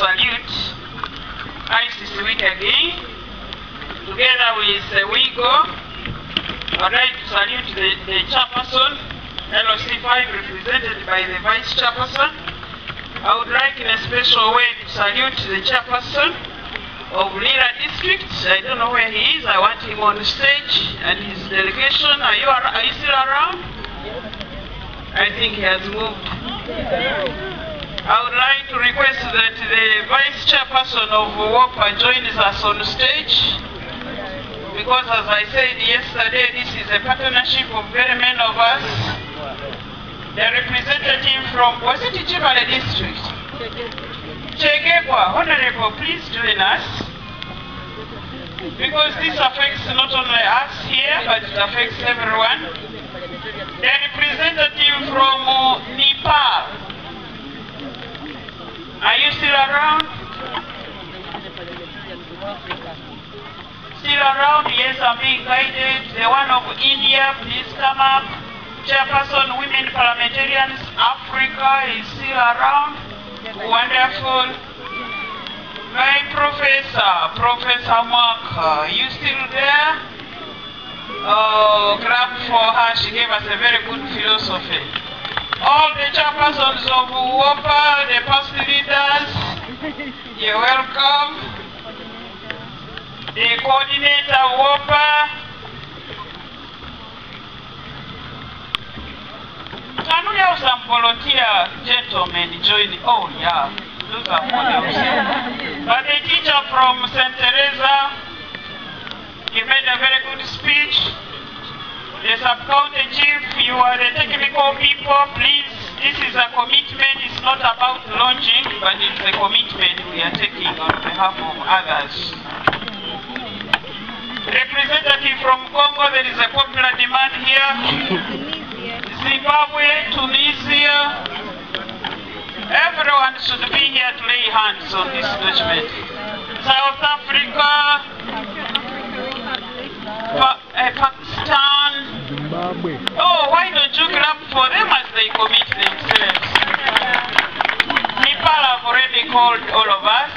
salute ICC Week again. Together with WIGO, I'd like to salute the chairperson, LOC5, represented by the vice chairperson. I would like in a special way to salute the chairperson of Lira District. I don't know where he is. I want him on the stage and his delegation. Are you still around? I think he has moved. I would like to request that the vice chairperson of WOPA joins us on stage, because as I said yesterday, this is a partnership of very many of us. The representative from, was it Chibale District? Chegegwa, Honorable, please join us, because this affects not only us here, but it affects everyone. The representative from Nepal. Are you still around? Still around? Yes, I'm being guided. The one of India, please come up. Chairperson, Women Parliamentarians, Africa is still around. Wonderful. My Professor Mark, are you still there? Oh, clap for her. She gave us a very good philosophy. All the chairpersons of WOPA, the past leaders, you're welcome. The coordinator of WOPA. Can we have some volunteer gentlemen join? Oh yeah, those are for them. But the teacher from St. Teresa, he made a very good speech. The sub-county chief, you are the technical people, please. This is a commitment. It's not about launching, but it's a commitment we are taking on behalf of others. Representative from Congo, there is a popular demand here. Zimbabwe, Tunisia. Everyone should be here to lay hands on this document. South Africa. Pakistan. Oh, why don't you clap for them as they commit themselves? Nepal have already called all of us.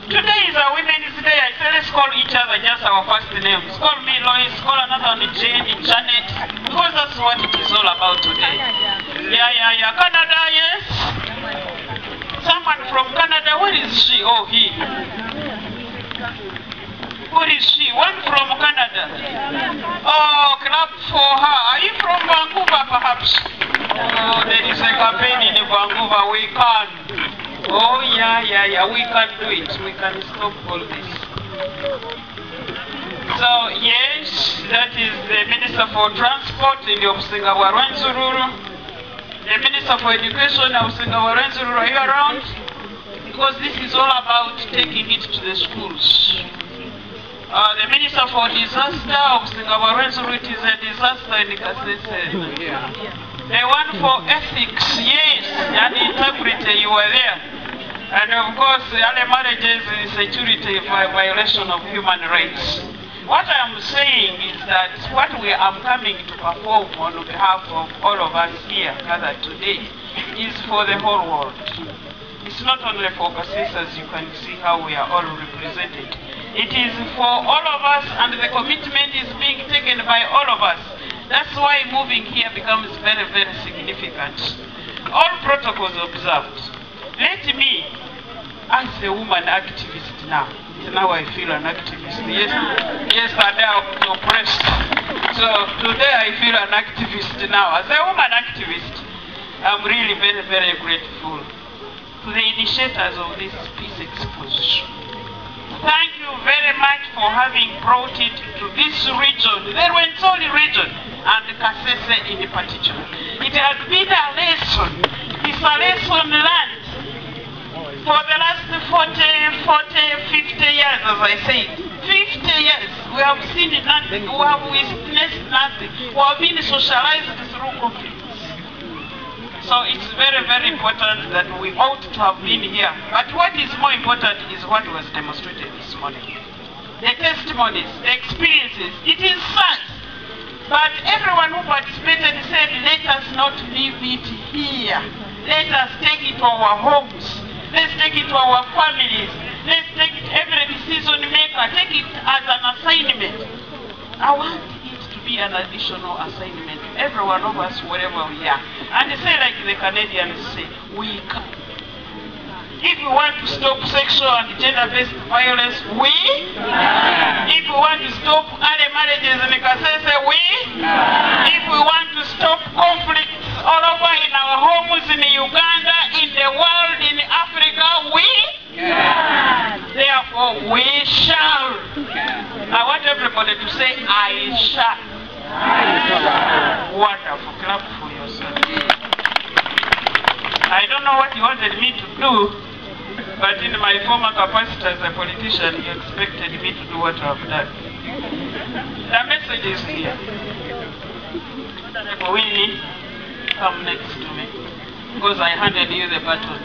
Today is a Women's Day. I said let's call each other just our first names. Call me Lois, call another one Jane, Janet, because that's what it is all about today. Yeah. Canada, yes? Someone from Canada, where is she? Oh, he. Where is she? One from Canada. Oh, clap for her. Are you from Vancouver, perhaps? Oh, there is a campaign in Vancouver. We can. Oh, yeah. We can do it. We can stop all this. So, yes, that is the Minister for Transport in the Obusinga Warwenzururu. The Minister for Education, Obusinga Warwenzururu, are you around? Because this is all about taking it to the schools. The Minister for Disaster of Singapore, it is a disaster in Kasese. The one for ethics, yes, and integrity, you were there. And of course, early marriages is security for violation of human rights. What I am saying is that what I'm coming to perform on behalf of all of us here gathered today is for the whole world. It's not only for Kasese, as you can see how we are all represented. It is for all of us, and the commitment is being taken by all of us. That's why moving here becomes very, very significant. All protocols observed. Let me, as a woman activist now I feel an activist. Yes, I was oppressed. So today I feel an activist now. As a woman activist, I'm really very, very grateful to the initiators of this peace exposition. Thank you very much for having brought it to this region, the Rwenzori region, and Kasese in particular. It has been a lesson. It's a lesson learned for the last 40, 50 years, as I said. 50 years, we have seen nothing, we have witnessed nothing. We have been socialized through conflicts. So it's very, very important that we ought to have been here. But what is more important is what was demonstrated this morning. The testimonies, the experiences, it is sad. But everyone who participated said, let us not leave it here. Let us take it to our homes. Let's take it to our families. Let's take every decision maker, take it as an assignment. I want it to be an additional assignment to every one of us, wherever we are. And say like the Canadians say, we can. If we want to stop sexual and gender-based violence, we can. If we want to stop early marriages in Kasese, we can. If we want to stop conflicts all over in our homes in Uganda, in the world, in Africa, we can. Therefore, we shall. I want everybody to say, I shall. Wonderful. Clap for yourself. I don't know what you wanted me to do, but in my former capacity as a politician, you expected me to do what I've done. The message is here. Winnie, come next to me, because I handed you the baton.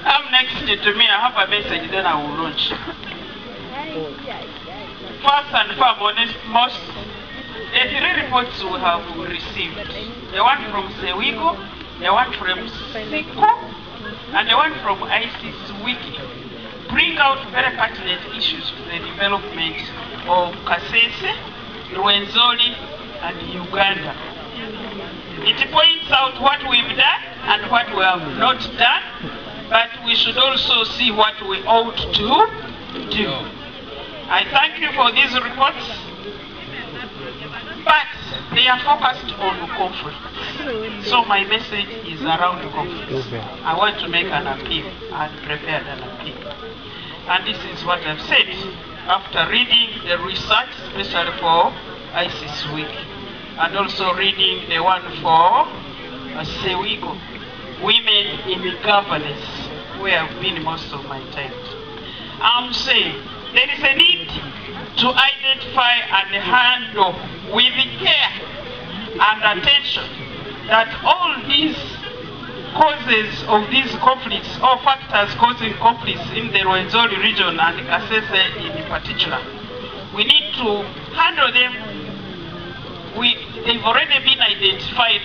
Come next to me, I have a message, then I will launch. First and foremost, the 3 reports we have received, the one from Sewigo, the one from SICO, and the one from ICIS Wiki, bring out very pertinent issues to the development of Kasese, Rwenzori, and Uganda. It points out what we've done and what we have not done, but we should also see what we ought to do. I thank you for these reports, but they are focused on conflict. So my message is around conflict. I want to make an appeal and prepared an appeal. And this is what I've said after reading the research, especially for ICIS Week, and also reading the one for Sewigo, Women in Governance, where I've been most of my time. I'm saying there is a need to identify and handle with care and attention that all these causes of these conflicts, or factors causing conflicts in the Rwenzori region and Kasese in particular, we need to handle them. They've already been identified,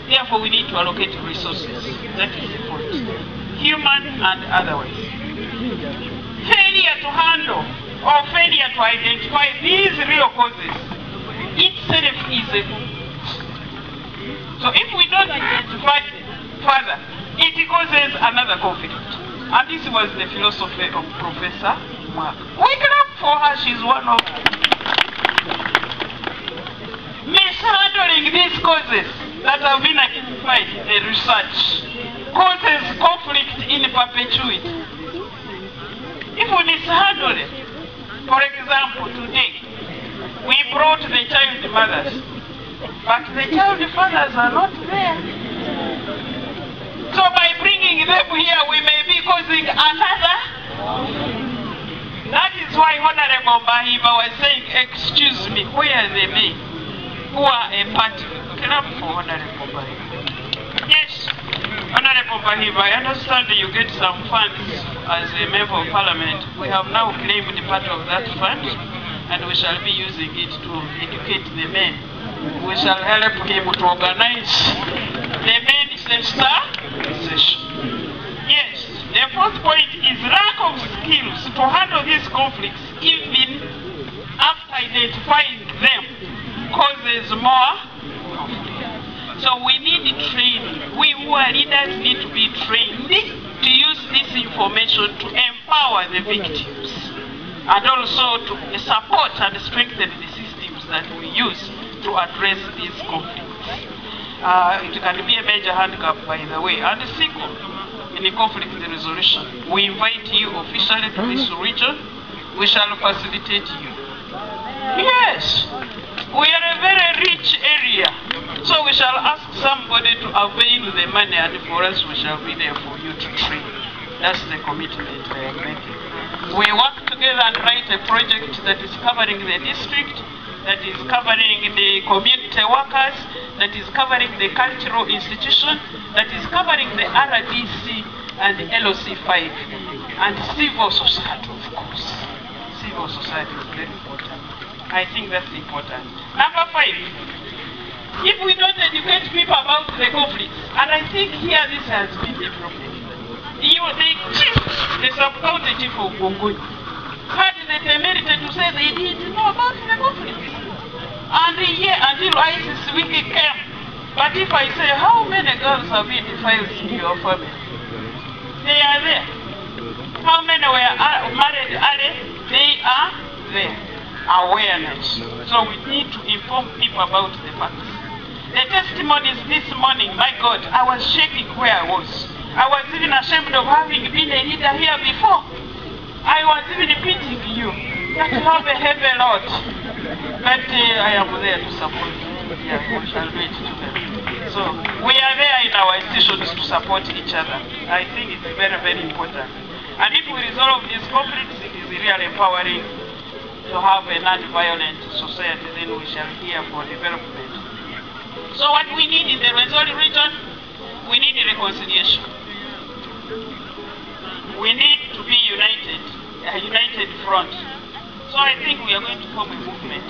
therefore we need to allocate resources. That is important, human and otherwise. Failure to handle or failure to identify these real causes itself is a... So if we don't identify further, it causes another conflict. And this was the philosophy of Professor Mark. We clap for her, she's one of them. Mishandling these causes that have been identified in the research causes conflict in perpetuity. If we mishandle it, for example, today, we brought the child mothers, but the child fathers are not there. So by bringing them here, we may be causing another. That is why Honorable Bahiba was saying, excuse me, where are the men who are a party? Clap for Honorable Bahiba. Yes, Honorable Bahiba, I understand you get some funds as a member of parliament. We have now claimed part of that fund, and we shall be using it to educate the men. We shall help him to organize the men session. Yes, the fourth point is lack of skills to handle these conflicts, even after identifying them, causes more conflict. So we need training. We who are leaders need to be trained to use this information to empower the victims, and also to support and strengthen the systems that we use to address these conflicts. It can be a major handicap, by the way. And second, in the conflict resolution, we invite you officially to this region. We shall facilitate you. Yes, we are a very rich area, so we shall ask somebody to avail the money, and for us we shall be there for you to train. That's the commitment I am making. We work together and write a project that is covering the district, that is covering the community workers, that is covering the cultural institution, that is covering the RDC and the LOC5, and civil society, of course. Civil society is very important. I think that's important. Number 5, if we don't educate people about the conflicts, and I think here this has been a problem. the chief, the sub-county chief of Bongoi, had the temerity to say they didn't know about the conflict. And until ISIS wiki came. But if I say, how many girls have been defiled in your family? They are there. How many were married early? They are there. Awareness. So we need to inform people about the facts. The testimonies this morning, my God, I was shaking where I was. I was even ashamed of having been a leader here before. I was even pitying you that you have a heavy load. But I am there to support you. Yeah, we shall do it together. So we are there in our institutions to support each other. I think it's very, very important. And if we resolve these conflicts, it is really empowering to have a non-violent society, then we shall hear for development. So what we need in the Rwenzori region, we need reconciliation. We need to be united, a united front. So I think we are going to form a movement.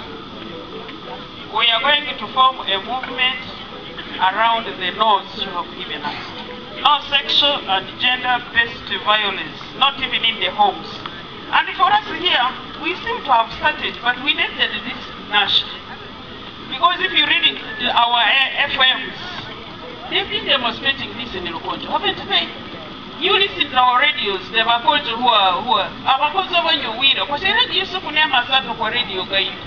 We are going to form a movement around the laws you have given us. No sexual and gender-based violence, not even in the homes. And for us here, we seem to have started, but we needed this nationally. Because if you read our FMs, they've been demonstrating this in Rukonjo, haven't they? You listen to our radios, the Bakonjo who are Abakonjo when you will, because the radio is so for radio guide.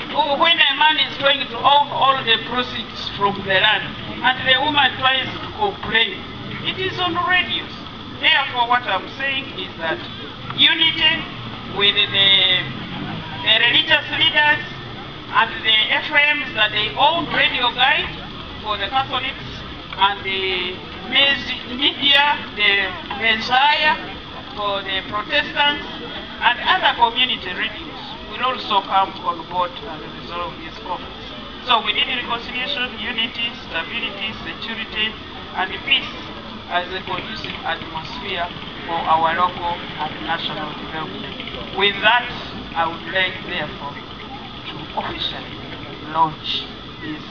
When a man is trying to own all the proceeds from the land, and the woman tries to complain, it is on radios. Therefore, what I'm saying is that unity with the religious leaders and the FMs that they own radio guide for the Catholics and the media, the Messiah for the Protestants and other community radios will also come on board and resolve these conflicts. So we need reconciliation, unity, stability, security, and peace as a conducive atmosphere for our local and national development. With that, I would like, therefore, to officially launch this